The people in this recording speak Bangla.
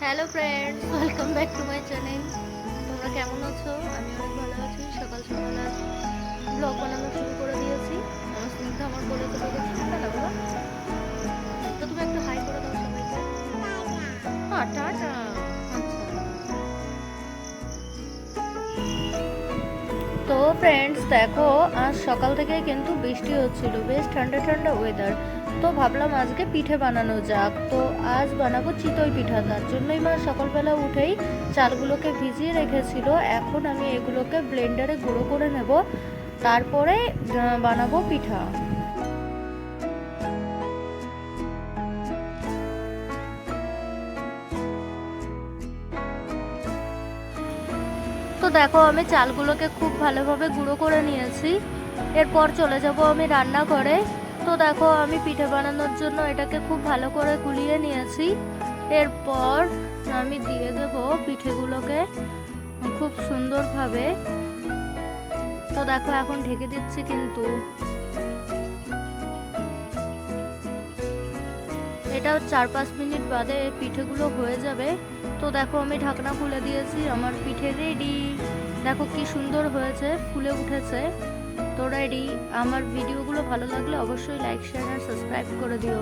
Hello friends, welcome back to my channel. তোমরা কেমন আছো? আমি অনেক ভালো আছি। সকাল সকাল আজ ব্লগ বানানো শুরু করে দিয়েছি। আমার স্নিগ্ধা আমার কোলে চলে গেছে। টাটা বাবা। তো তুমি একটু হাই করে দাও সবাইকে। হ্যাঁ, টাটা। আচ্ছা। তো ফ্রেন্ডস দেখো, আজ সকাল থেকে কিন্তু বৃষ্টি হচ্ছিল, বেশ ঠান্ডা ঠান্ডা ওয়েদার। তো ভাবলাম আজকে পিঠে বানানো যাক। তো আজ বানাবো চিতই পিঠা। তার জন্যই মা সকালবেলা উঠেই চালগুলোকে ভিজিয়ে রেখেছিল। এখন আমি এগুলোকে ব্লেন্ডারে গুঁড়ো করে নেব, তারপরে বানাবো পিঠা। তো দেখো, আমি চালগুলোকে খুব ভালোভাবে গুঁড়ো করে নিয়েছি। এরপর চলে যাব আমি রান্নাঘরে। তো দেখো, আমি পিঠে বানানোর জন্য এটাকে খুব ভালো করে গুলিয়ে নিয়েছি। এরপর আমি দিয়ে দেব পিঠেগুলোকে খুব সুন্দরভাবে। তো দেখো, এখন ঢেকে দিচ্ছি কিন্তু এটা 4-5 মিনিট বাদে পিঠেগুলো হয়ে যাবে। তো দেখো, আমি ঢাকনা খুলে দিয়েছি, আমার পিঠে রেডি। দেখো কি সুন্দর হয়েছে, ফুলে উঠেছে। তো রেডি। আমার ভিডিওগুলো ভালো লাগলে অবশ্যই লাইক, শেয়ার আর সাবস্ক্রাইব করে দিও।